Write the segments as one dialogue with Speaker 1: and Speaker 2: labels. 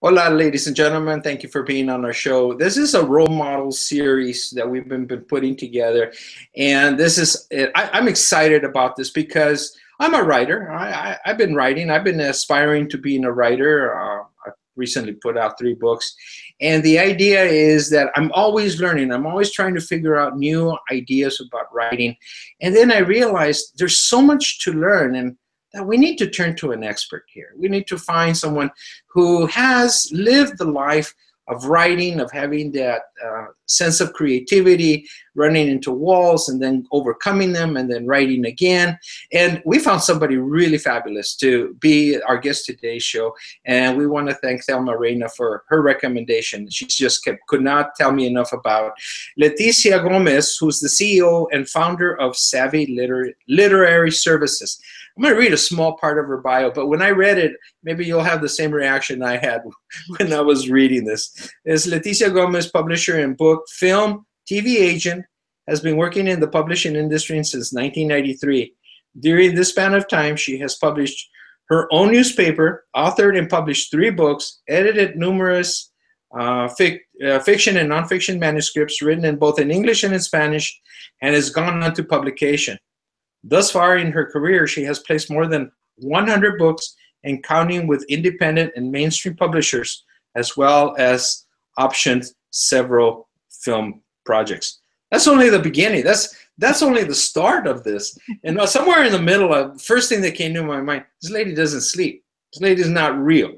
Speaker 1: Hola, ladies and gentlemen. Thank you for being on our show. This is a role model series that we've been putting together. And I'm excited about this because I'm a writer. I've been writing. I've been aspiring to being a writer. I recently put out 3 books. And the idea is that I'm always learning. I'm always trying to figure out new ideas about writing. And then I realized there's so much to learn, and that we need to turn to an expert here. We need to find someone who has lived the life of writing, of having that sense of creativity, running into walls and then overcoming them and then writing again. And we found somebody really fabulous to be our guest today's show. And we want to thank Thelma Reina for her recommendation. She just could not tell me enough about Leticia Gomez, who's the CEO and founder of Savvy Literary Services. I'm going to read a small part of her bio, but when I read it, maybe you'll have the same reaction I had when I was reading this. It's Leticia Gomez, publisher and book, film, TV agent, has been working in the publishing industry since 1993. During this span of time, she has published her own newspaper, authored and published 3 books, edited numerous fiction and nonfiction manuscripts written in both in English and in Spanish, and has gone on to publication. Thus far in her career, she has placed more than 100 books and counting with independent and mainstream publishers, as well as optioned several film projects. That's only the beginning. That's only the start of this. And somewhere in the middle, first thing that came to my mind, this lady doesn't sleep. This lady is not real.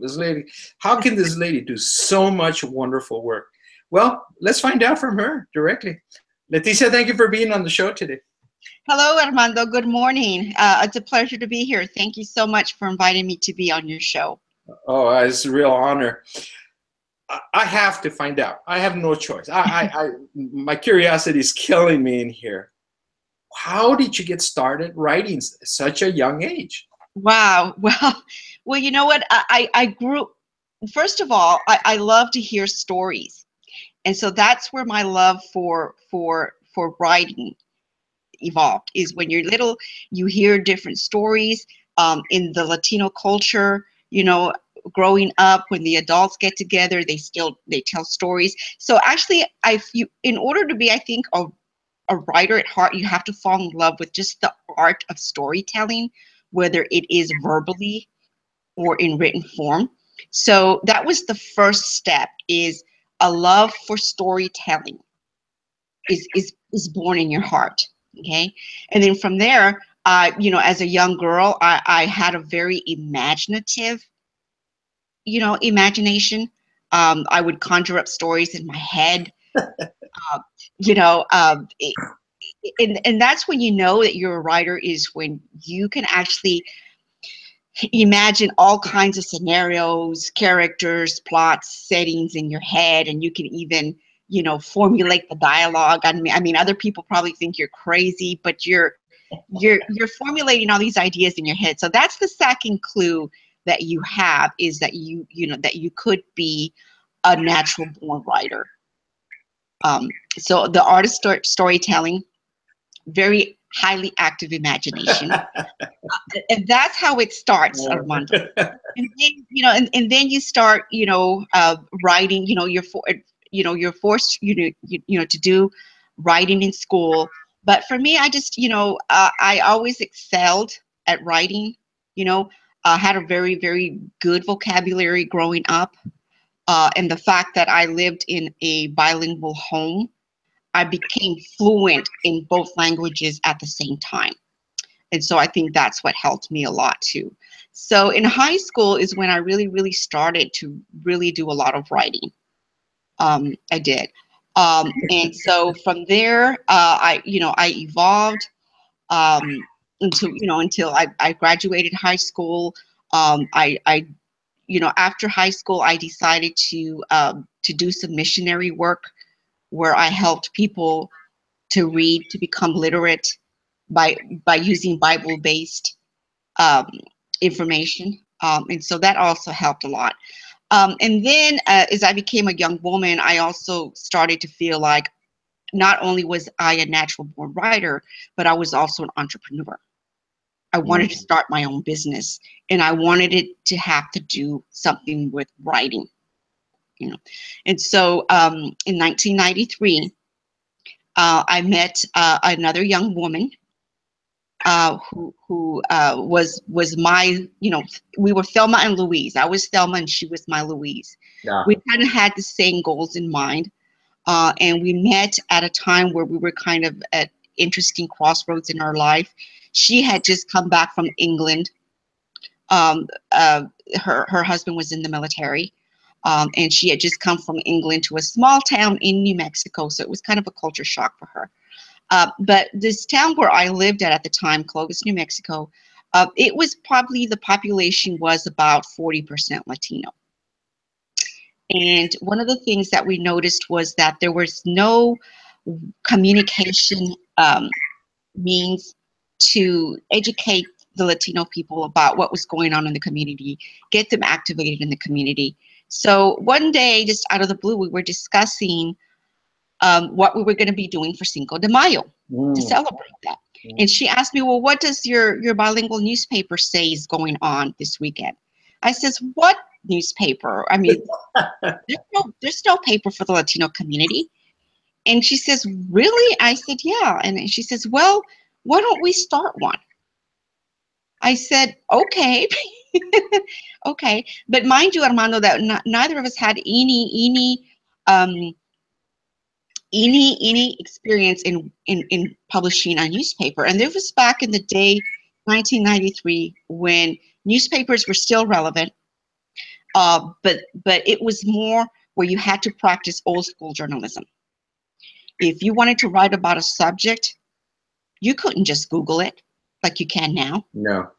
Speaker 1: How can this lady do so much wonderful work? Well, let's find out from her directly. Leticia, thank you for being on the show today.
Speaker 2: Hello, Armando. Good morning. It's a pleasure to be here. Thank you so much for inviting me to be on your show.
Speaker 1: Oh, it's a real honor. I have to find out. I have no choice. My curiosity is killing me in here. How did you get started writing at such a young age?
Speaker 2: Wow. Well, you know what? I grew. First of all, I love to hear stories, and so that's where my love for writing evolved. Is when you're little, you hear different stories. In the Latino culture, you know, growing up, when the adults get together, they tell stories. So actually, in order to be, I think, a writer at heart, you have to fall in love with just the art of storytelling, whether it is verbally or in written form. So that was the first step, is a love for storytelling is born in your heart. Okay. And then from there, you know, as a young girl, I had a very imaginative, you know, imagination. I would conjure up stories in my head, you know, and that's when you know that you're a writer, is when you can actually imagine all kinds of scenarios, characters, plots, settings in your head, and you can even, you know, formulate the dialogue. I mean, other people probably think you're crazy, but you're formulating all these ideas in your head. So that's the second clue that you have, is that you know that you could be a natural born writer. So the art of storytelling, very highly active imagination, and that's how it starts, Armando. And then, you know, and then you start, you know, writing. You know, you're forced, you know, to do writing in school. But for me, I just, you know, I always excelled at writing. You know, had a very, very good vocabulary growing up. And the fact that I lived in a bilingual home, I became fluent in both languages at the same time. And so I think that's what helped me a lot too. So in high school is when I really, really started to really do a lot of writing. I did. And so from there, I evolved until I graduated high school. After high school, I decided to do some missionary work, where I helped people to read, to become literate by using Bible-based information. And so that also helped a lot. And then as I became a young woman, I also started to feel like not only was I a natural born writer, but I was also an entrepreneur. I wanted to start my own business, and I wanted it to have to do something with writing. you know. And so in 1993, I met another young woman who was my, you know, we were Thelma and Louise. I was Thelma and she was my Louise.
Speaker 1: Yeah.
Speaker 2: We kind of had the same goals in mind. And we met at a time where we were kind of at interesting crossroads in our life. She had just come back from England. Her husband was in the military. And she had just come from England to a small town in New Mexico. So it was kind of a culture shock for her. But this town where I lived at the time, Clovis, New Mexico, it was probably, the population was about 40% Latino. And one of the things that we noticed was that there was no communication means to educate the Latino people about what was going on in the community, get them activated in the community. So one day, just out of the blue, we were discussing what we were going to be doing for Cinco de Mayo to celebrate that. And she asked me, well, what does your bilingual newspaper say is going on this weekend? I says, what newspaper? I mean, there's no paper for the Latino community. And she says, really? I said, yeah. And she says, well, why don't we start one? I said, okay. Okay. But mind you, Armando, that neither of us had any experience in publishing a newspaper. And this was back in the day, 1993, when newspapers were still relevant. But it was more where you had to practice old school journalism. If you wanted to write about a subject, you couldn't just Google it like you can now.
Speaker 1: No.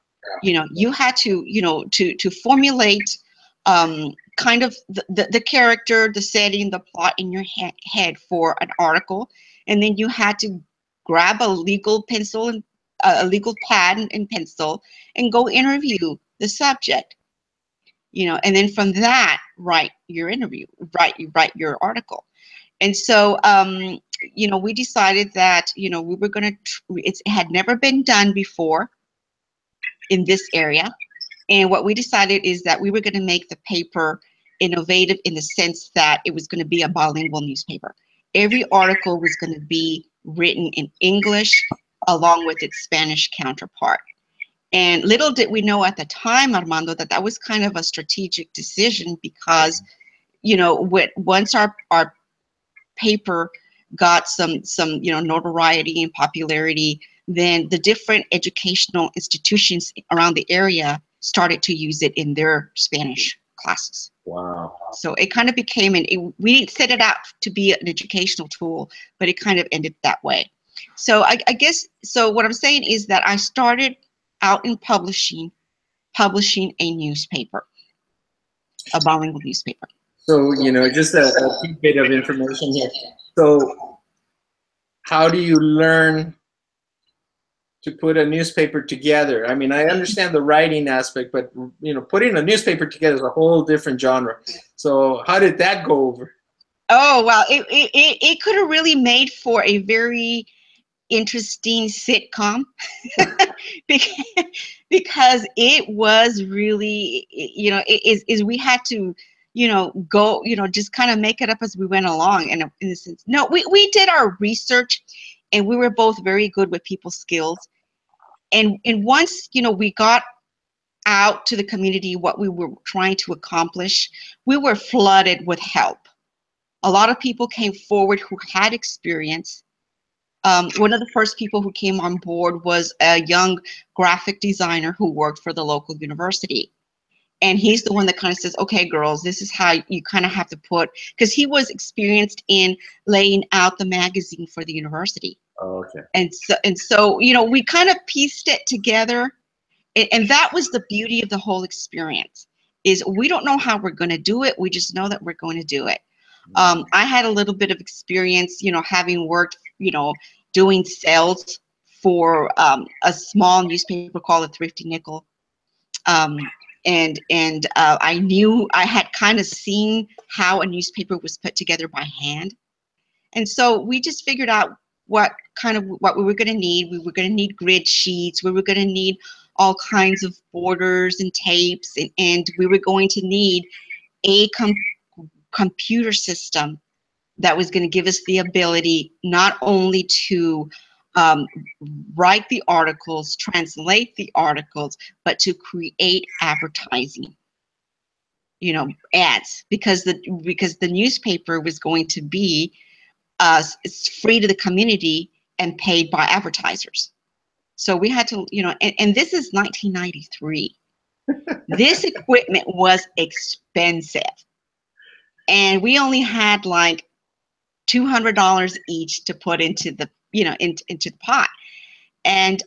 Speaker 2: You know, you had to, you know, to formulate kind of the character, the setting, the plot in your head for an article. And then you had to grab a legal pencil and a legal pad and pencil and go interview the subject. You know, and then from that, write your interview, write your article. And so, you know, we decided that, you know, we were going to, it had never been done before in this area. And what we decided is that we were going to make the paper innovative in the sense that it was going to be a bilingual newspaper. Every article was going to be written in English along with its Spanish counterpart. And little did we know at the time, Armando, that that was kind of a strategic decision because, you know, once our paper got some you know, notoriety and popularity, then the different educational institutions around the area started to use it in their Spanish classes.
Speaker 1: Wow.
Speaker 2: So it kind of became we didn't set it out to be an educational tool, but it kind of ended that way. So I guess, so what I'm saying is that I started out in publishing a newspaper, a bilingual newspaper.
Speaker 1: So, you know, just a bit of information here. So how do you learn to put a newspaper together? I mean, I understand the writing aspect, but, you know, putting a newspaper together is a whole different genre. So how did that go over?
Speaker 2: Oh, well, it could have really made for a very interesting sitcom because it was really, you know, we had to, you know, go, you know, just kind of make it up as we went along. And in a sense, no, we did our research and we were both very good with people's skills. And once, you know, we got out to the community, what we were trying to accomplish, we were flooded with help. A lot of people came forward who had experience. One of the first people who came on board was a young graphic designer who worked for the local university. And he's the one that kind of says, okay, girls, this is how you kind of have to put, because he was experienced in laying out the magazine for the university.
Speaker 1: Oh, okay.
Speaker 2: And so, you know, we kind of pieced it together. And that was the beauty of the whole experience, is we don't know how we're going to do it. We just know that we're going to do it. I had a little bit of experience, you know, having worked, you know, doing sales for a small newspaper called the Thrifty Nickel. And I knew, I had kind of seen how a newspaper was put together by hand. And so we just figured out what we were going to need. We were going to need grid sheets. We were going to need all kinds of borders and tapes. And we were going to need a computer system that was going to give us the ability not only to write the articles, translate the articles, but to create advertising, you know, ads, because the newspaper was going to be it's free to the community and paid by advertisers. So we had to, you know, and this is 1993. This equipment was expensive, and we only had like $200 each to put into the, you know, into the pot. And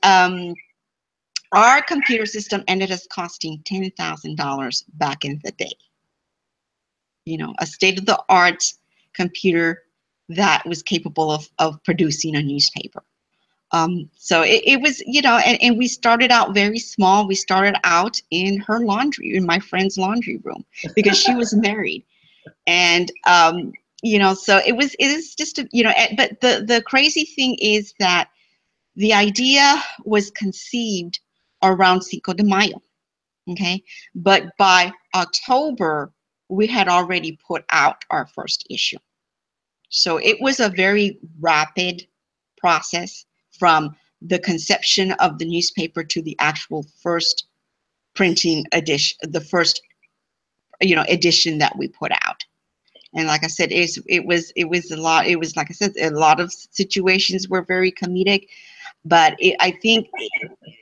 Speaker 2: our computer system ended up costing $10,000 back in the day. You know, a state-of-the-art computer that was capable of producing a newspaper. So it was, you know, and we started out very small. We started out in her laundry, in my friend's laundry room, because she was married. And, you know, so it is just, you know, but the crazy thing is that the idea was conceived around Cinco de Mayo, okay? But by October, we had already put out our first issue. So it was a very rapid process from the conception of the newspaper to the actual first printing edition, the first, you know, edition that we put out. And like I said, it was a lot. It was, like I said, a lot of situations were very comedic, but I think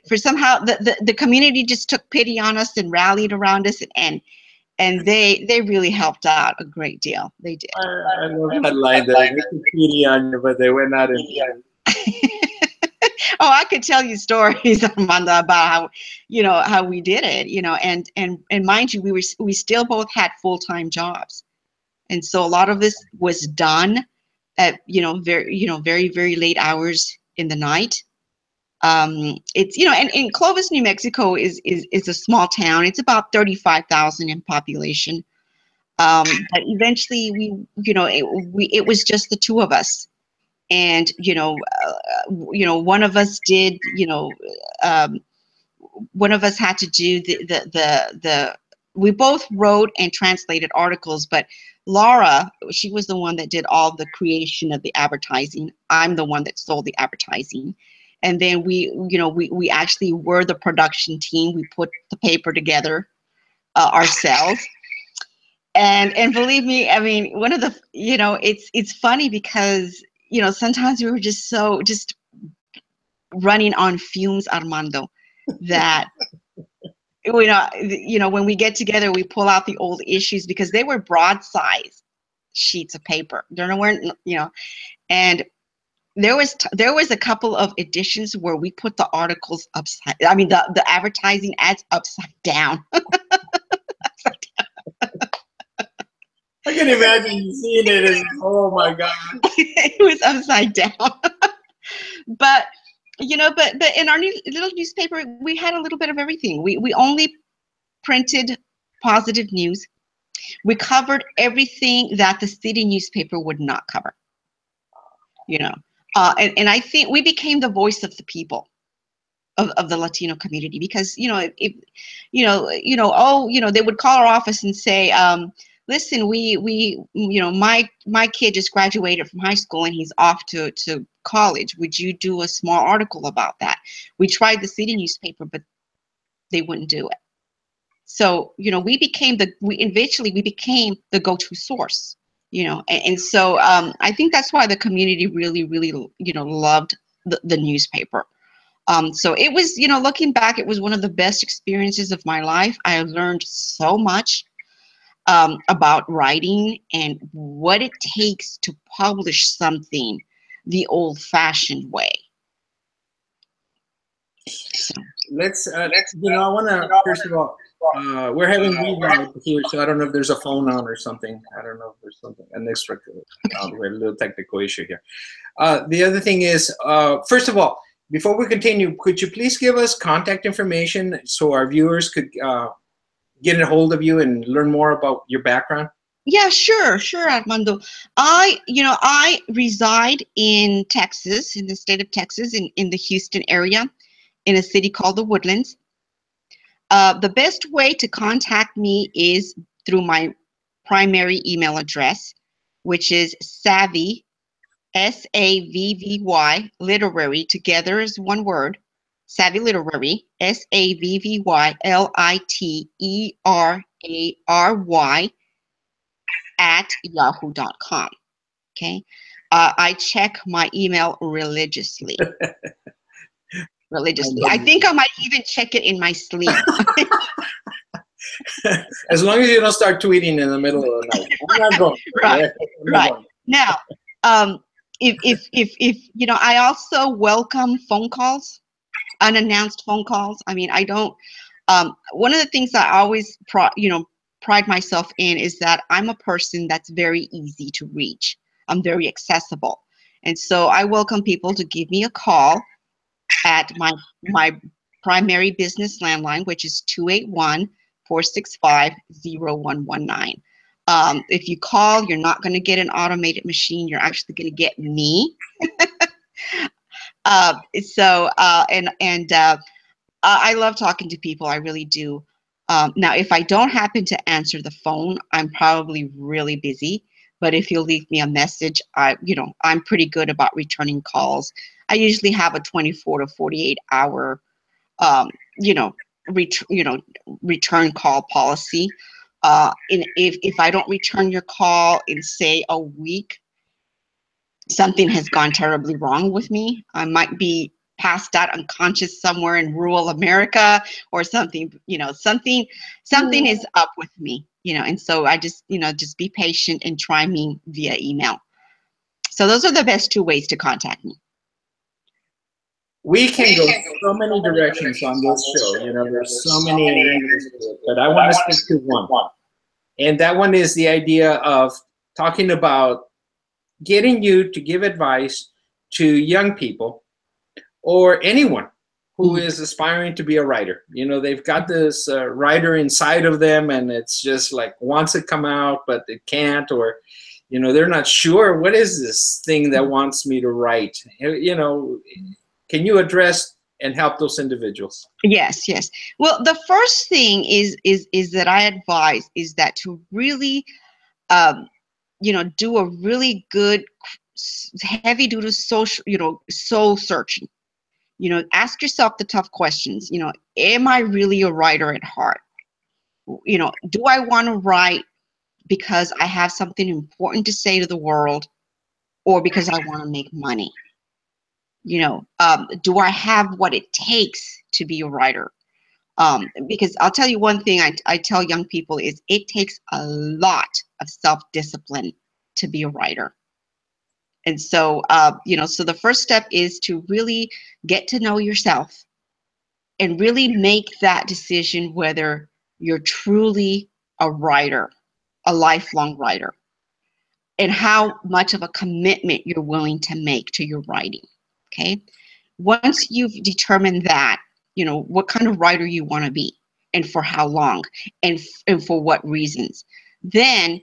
Speaker 2: for somehow the community just took pity on us and rallied around us, and they really helped out a great deal. They did.
Speaker 1: I love that line. They took pity on you, but they went out and.
Speaker 2: Oh, I could tell you stories, Armando, about how, you know, how we did it, you know, and mind you, we still both had full-time jobs. And so a lot of this was done at, you know, very, very late hours in the night. It's, you know, and Clovis, New Mexico is a small town. It's about 35,000 in population. But eventually you know, it was just the two of us. And, you know, one of us did, you know, one of us had to do we both wrote and translated articles, but Laura, she was the one that did all the creation of the advertising. I'm the one that sold the advertising. And then we actually were the production team. We put the paper together ourselves. And believe me, I mean, one of the, you know, it's funny because, you know, sometimes we were just running on fumes, Armando, that you know, when we get together, we pull out the old issues because they were broadside sheets of paper. There weren't, you know, and there was a couple of editions where we put the articles upside. I mean, the advertising ads upside down. Upside down.
Speaker 1: I can imagine seeing it as, oh my God.
Speaker 2: It was upside down. But, you know, but in our little newspaper, we had a little bit of everything. We only printed positive news. We covered everything that the city newspaper would not cover, you know. And I think we became the voice of the people of the Latino community, because, you know, they would call our office and say, listen, we you know, my kid just graduated from high school and he's off to college. Would you do a small article about that? We tried the city newspaper, but they wouldn't do it. So, you know, eventually we became the go-to source, you know, and so I think that's why the community really, really, you know, loved the newspaper. So it was, you know, looking back, it was one of the best experiences of my life. I learned so much about writing and what it takes to publish something the old-fashioned way. So
Speaker 1: Let's you know, I want to, first of all, we're having rewrite here, so I don't know if there's a phone on or something. I don't know if there's something, an extra, we had a little technical issue here. The other thing is, first of all, before we continue, could you please give us contact information so our viewers could get a hold of you and learn more about your background?
Speaker 2: Yeah, sure, Armando. I reside in Texas, in the state of Texas, in the Houston area, in a city called The Woodlands. The best way to contact me is through my primary email address, which is savvy, SAVVY, literary, together is one word, savvy literary, SAVVY, @yahoo.com. Okay. I check my email religiously. I think I might even check it in my sleep.
Speaker 1: As long as you don't start tweeting in the middle of the night. I'm not going.
Speaker 2: Right. Right. Now, if you know, I also welcome phone calls, unannounced phone calls. I mean, I don't. One of the things I always pride myself in is that I'm a person that's very easy to reach. I'm very accessible, and so I welcome people to give me a call at my primary business landline, which is 281-465-0119. If you call, you're not going to get an automated machine. You're actually going to get me. I love talking to people. I really do. Now, if I don't happen to answer the phone, I'm probably really busy. But if you leave me a message, I'm pretty good about returning calls. I usually have a 24 to 48 hour, return call policy. If I don't return your call in, say, a week, something has gone terribly wrong with me. I might be passed out unconscious somewhere in rural America or something. Something is up with me. And so I just be patient and try me via email. So those are the best two ways to contact me.
Speaker 1: We can go so many directions on this show. There's so many angles to it, but I want to stick to one. And that one is the idea of talking about getting you to give advice to young people or anyone who is aspiring to be a writer. They've got this writer inside of them, and it's just like wants to come out, but it can't, or they're not sure, what is this thing that wants me to write? Can you address and help those individuals?
Speaker 2: Yes. Well, the first thing is that I advise is that to really do a really good heavy duty social soul searching. Ask yourself the tough questions. Am I really a writer at heart? Do I want to write because I have something important to say to the world, or because I want to make money? Do I have what it takes to be a writer? Because I'll tell you one thing I tell young people is it takes a lot of self-discipline to be a writer. And so, so the first step is to really get to know yourself and really make that decision whether you're truly a writer, a lifelong writer, and how much of a commitment you're willing to make to your writing. Okay. Once you've determined that, what kind of writer you want to be and for how long and for what reasons, then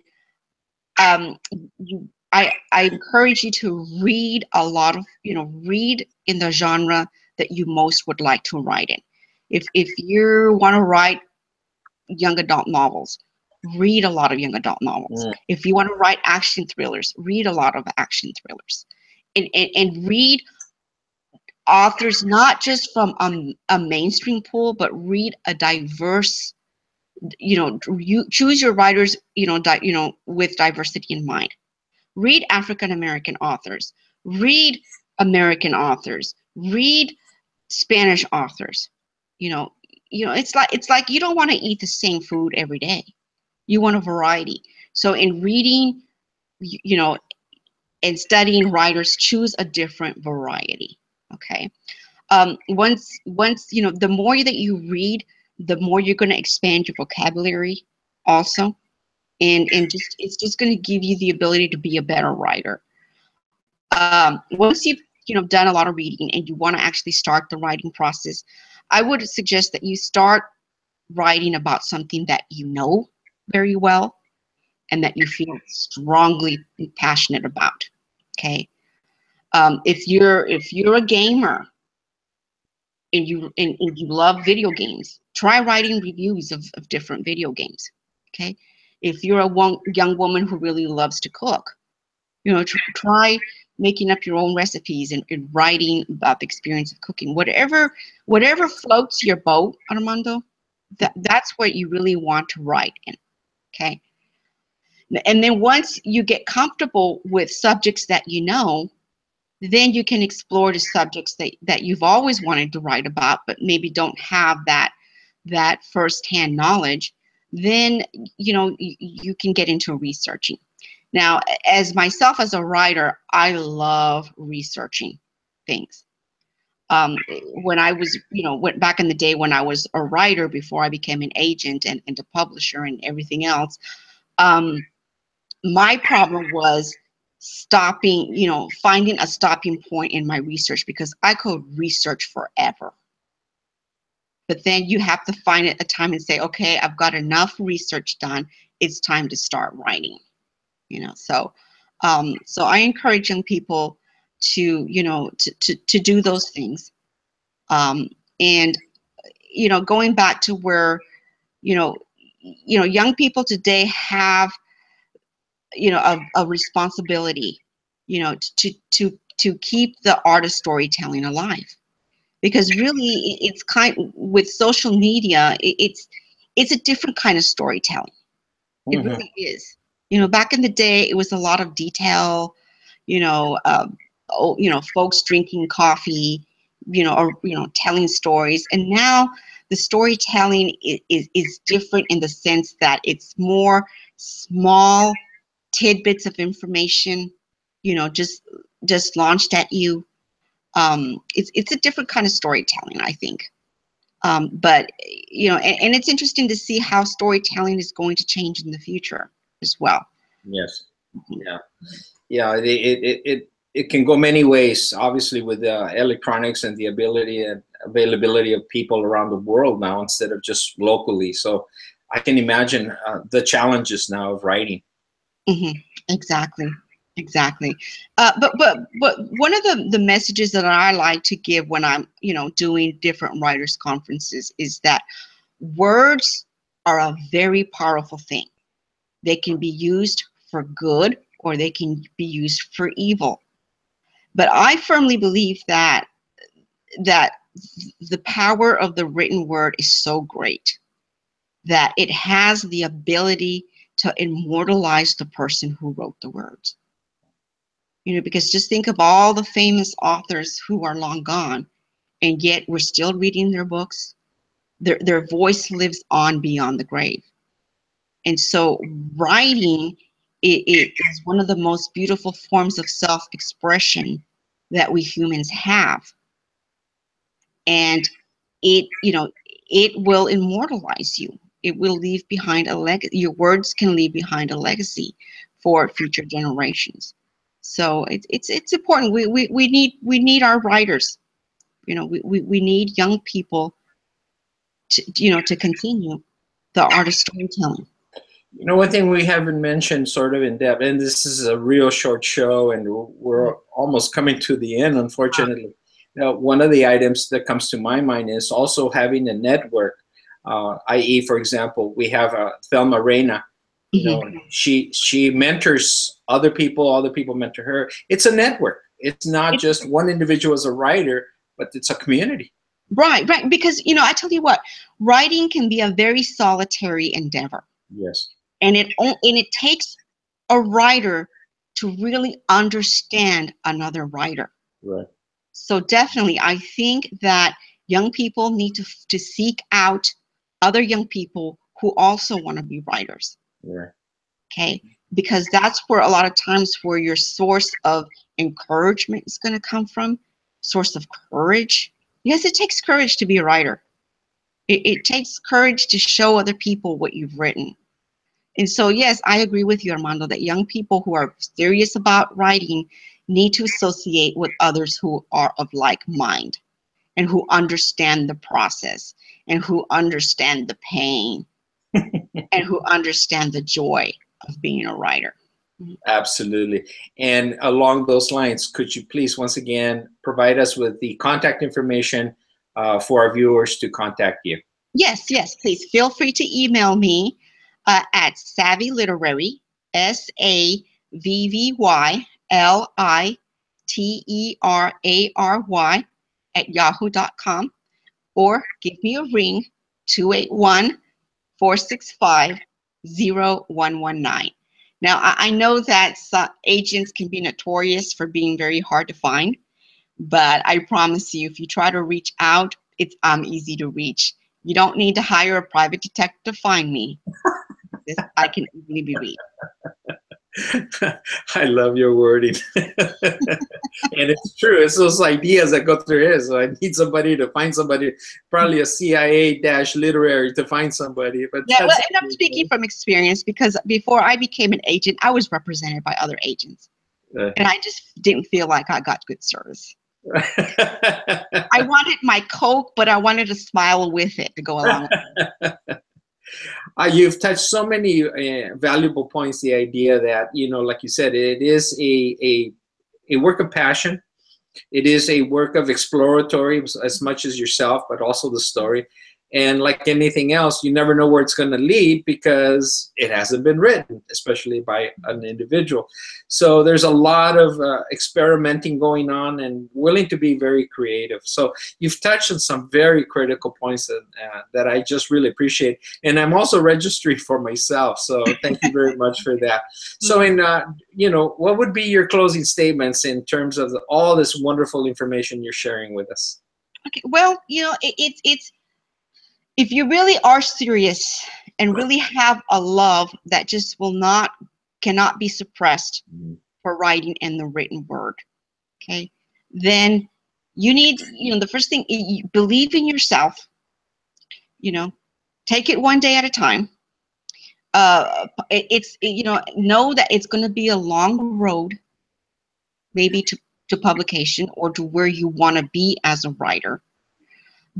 Speaker 2: I encourage you to read a lot of, read in the genre that you most would like to write in. If you want to write young adult novels, read a lot of young adult novels. If you want to write action thrillers, read a lot of action thrillers. And read authors not just from a mainstream pool, but read a diverse, you choose your writers, with diversity in mind. Read African American authors, read American authors, read Spanish authors. It's like you don't want to eat the same food every day. You want a variety. So in reading, and studying writers, choose a different variety. Okay. Once the more that you read, the more you're going to expand your vocabulary also. And it's just going to give you the ability to be a better writer. Once you've done a lot of reading and you want to actually start the writing process, I would suggest that you start writing about something that you know very well and that you feel strongly passionate about. Okay. If you're a gamer and you love video games, try writing reviews of different video games. Okay. If you're a young woman who really loves to cook, you know, try making up your own recipes and writing about the experience of cooking. Whatever floats your boat, Armando, that's what you really want to write in. Okay. And then once you get comfortable with subjects that you know, then you can explore the subjects that you've always wanted to write about, but maybe don't have that firsthand knowledge. Then, you know, you can get into researching. Now, as myself as a writer, I love researching things. When I was, you know, back in the day when I was a writer before I became an agent and a publisher and everything else, my problem was stopping, you know, finding a stopping point in my research, because I could research forever. But then you have to find a time and say, okay, I've got enough research done. It's time to start writing. You know, so I encourage young people to, you know, to do those things. And, you know, going back to where, you know, young people today have, you know, a responsibility, you know, to keep the art of storytelling alive. Because really, it's with social media, it's a different kind of storytelling. It really is. You know, back in the day, it was a lot of detail, you know, folks drinking coffee, you know, or, you know, telling stories. And now the storytelling is different in the sense that it's more small tidbits of information, you know, just launched at you. It's a different kind of storytelling, I think. But, you know, and it's interesting to see how storytelling is going to change in the future as well.
Speaker 1: Yes. Yeah. It can go many ways, obviously, with electronics and the ability and availability of people around the world now instead of just locally. So I can imagine the challenges now of writing.
Speaker 2: Exactly. But one of the messages that I like to give when I'm, you know, doing different writers conferences is that words are a very powerful thing. They can be used for good or they can be used for evil. But I firmly believe that the power of the written word is so great that it has the ability to immortalize the person who wrote the words. You know, because just think of all the famous authors who are long gone, and yet we're still reading their books. Their voice lives on beyond the grave. And so writing it is one of the most beautiful forms of self-expression that we humans have. And it, you know, it will immortalize you. It will leave behind a legacy. Your words can leave behind a legacy for future generations. So it's important. We need our writers. You know, we need young people to, you know, to continue the art of storytelling.
Speaker 1: You know, one thing we haven't mentioned sort of in depth, and this is a real short show, and we're almost coming to the end, unfortunately. You know, one of the items that comes to my mind is also having a network, i.e., for example, we have Thelma Reina. You know, she mentors other people mentor her. It's a network. It's not just one individual as a writer, but it's a community.
Speaker 2: Right. Because, you know, I tell you what, writing can be a very solitary endeavor.
Speaker 1: Yes.
Speaker 2: And it takes a writer to really understand another writer.
Speaker 1: Right. So
Speaker 2: definitely, I think that young people need to seek out other young people who also want to be writers.
Speaker 1: Right.
Speaker 2: Okay, because that's where a lot of times where your source of encouragement is going to come from, source of courage. Yes, it takes courage to be a writer. It takes courage to show other people what you've written. And so, yes, I agree with you, Armando, that young people who are serious about writing need to associate with others who are of like mind and who understand the process and who understand the pain and who understand the joy of being a writer.
Speaker 1: Absolutely. And along those lines, could you please once again provide us with the contact information for our viewers to contact you?
Speaker 2: Yes, please feel free to email me at Savvy Literary, SAVVYLITERARY at yahoo.com, or give me a ring, 281-465-0119. Now, I know that agents can be notorious for being very hard to find, but I promise you, if you try to reach out, I'm easy to reach. You don't need to hire a private detective to find me. I can easily be reached.
Speaker 1: I love your wording. And it's true. It's those ideas that go through here. So I need somebody to find somebody, probably a CIA-literary to find somebody. But
Speaker 2: yeah, well, and I'm speaking from experience, because before I became an agent, I was represented by other agents. And I just didn't feel like I got good service. I wanted my Coke, but I wanted a smile with it to go along with it.
Speaker 1: You've touched so many valuable points. The idea that, like you said, it is a work of passion. It is a work of exploratory as much as yourself, but also the story. And like anything else, you never know where it's going to lead because it hasn't been written, especially by an individual. So there's a lot of experimenting going on and willing to be very creative. So you've touched on some very critical points that I just really appreciate. And I'm also registering for myself. So thank you very much for that. So what would be your closing statements in terms of all this wonderful information you're sharing with us?
Speaker 2: Okay, well, it's if you really are serious and really have a love that just cannot be suppressed for writing and the written word, okay, then you need, the first thing, believe in yourself, take it one day at a time. Know that it's going to be a long road, maybe to publication or to where you want to be as a writer.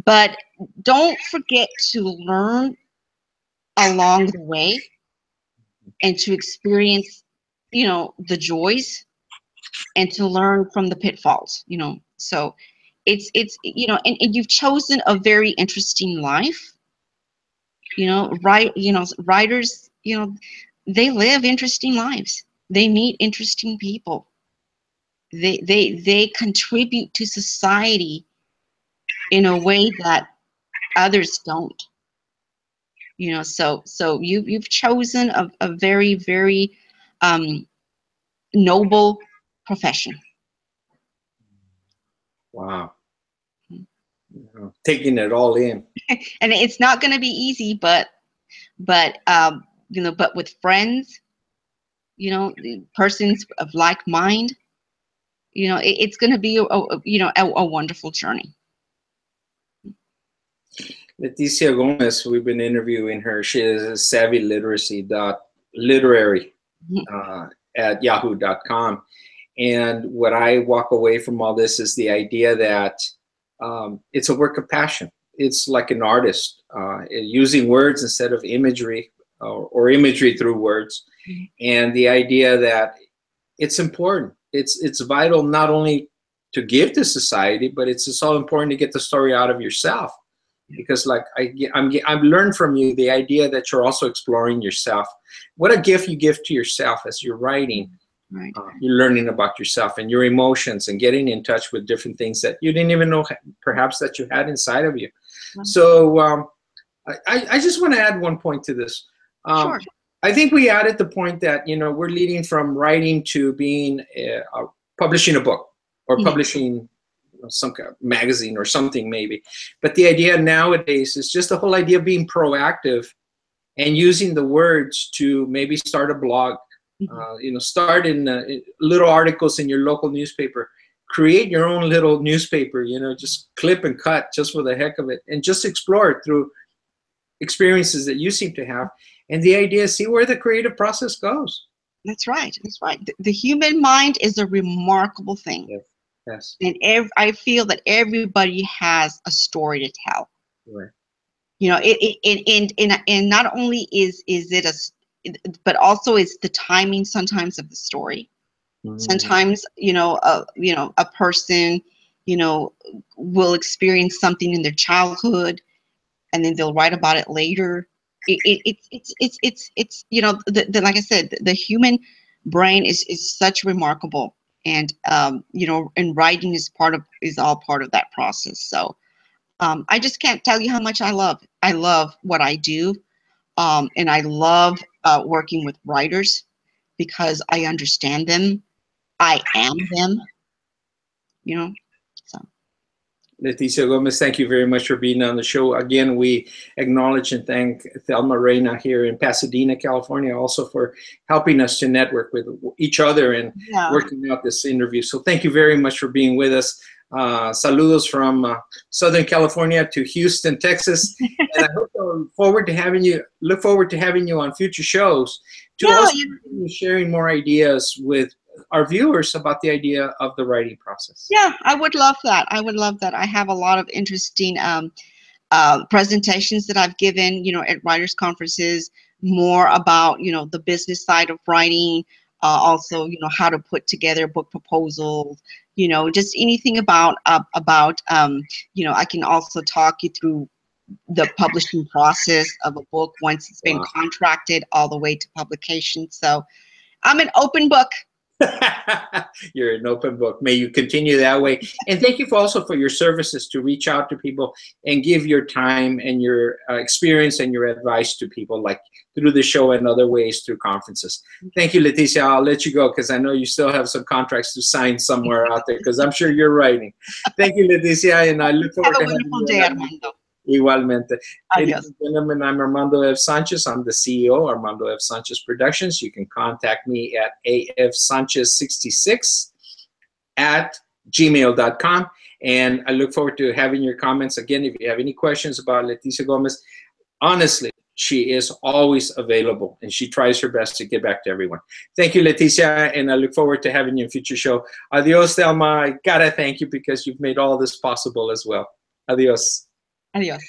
Speaker 2: But don't forget to learn along the way and to experience, the joys and to learn from the pitfalls, So it's and you've chosen a very interesting life. Writers, they live interesting lives. They meet interesting people. They contribute to society in a way that others don't, so you've chosen a very, very noble profession.
Speaker 1: Wow. Taking it all in.
Speaker 2: And it's not going to be easy, but with friends, persons of like mind, it's going to be a wonderful journey.
Speaker 1: Leticia Gomez, we've been interviewing her. She is savvyliteracy.literary at yahoo.com. And what I walk away from all this is the idea that it's a work of passion. It's like an artist using words instead of imagery or imagery through words. And the idea that it's important. It's vital not only to give to society, but it's so important to get the story out of yourself. Because like I've learned from you the idea that you're also exploring yourself. What a gift you give to yourself as you're writing.
Speaker 2: Right.
Speaker 1: You're learning about yourself and your emotions and getting in touch with different things that you didn't even know perhaps that you had inside of you. So I just want to add one point to this.
Speaker 2: Sure.
Speaker 1: I think we added the point that we're leading from writing to being publishing a book or publishing some kind of magazine or something maybe. But the idea nowadays is just the whole idea of being proactive and using the words to maybe start a blog, start in little articles in your local newspaper, create your own little newspaper, just clip and cut just for the heck of it and just explore it through experiences that you seem to have. And the idea is see where the creative process goes.
Speaker 2: That's right. That's right. The human mind is a remarkable thing.
Speaker 1: Yes. Yes.
Speaker 2: And I feel that everybody has a story to tell.
Speaker 1: Right.
Speaker 2: And not only is it but also is the timing sometimes of the story. Sometimes a person will experience something in their childhood, and then they'll write about it later. it's you know, like I said, the human brain is such remarkable, and you know, and writing is all part of that process. So I just can't tell you how much I love what I do, and I love working with writers because I understand them. I am them, you know. So
Speaker 1: Leticia Gomez, thank you very much for being on the show. Again, we acknowledge and thank Thelma Reina here in Pasadena, California, also for helping us to network with each other and working out this interview. So thank you very much for being with us. Saludos from Southern California to Houston, Texas. And I look forward to having you on future shows to also continue sharing more ideas with our viewers about the idea of the writing process.
Speaker 2: Yeah, I would love that. I would love that. I have a lot of interesting presentations that I've given, you know, at writers' conferences, more about, you know, the business side of writing, also, you know, how to put together book proposals, you know, just anything about, you know, I can also talk you through the publishing process of a book once it's been contracted all the way to publication. So I'm an open book.
Speaker 1: You're an open book. May you continue that way. And thank you also for your services to reach out to people and give your time and your experience and your advice to people, like through the show and other ways through conferences. Thank you, Leticia. I'll let you go because I know you still have some contracts to sign somewhere out there, because I'm sure you're writing. Thank you, Leticia, and I look forward to having you.
Speaker 2: Have a wonderful day, Armando.
Speaker 1: Igualmente.
Speaker 2: Adios.
Speaker 1: Ladies and gentlemen, I'm Armando F. Sanchez. I'm the CEO, Armando F. Sanchez Productions. You can contact me at afsanchez66@gmail.com. And I look forward to having your comments. Again, if you have any questions about Leticia Gomez, honestly, she is always available, and she tries her best to get back to everyone. Thank you, Leticia, and I look forward to having you in future show. Adios, Thelma. I gotta thank you because you've made all this possible as well. Adios.
Speaker 2: Adiós.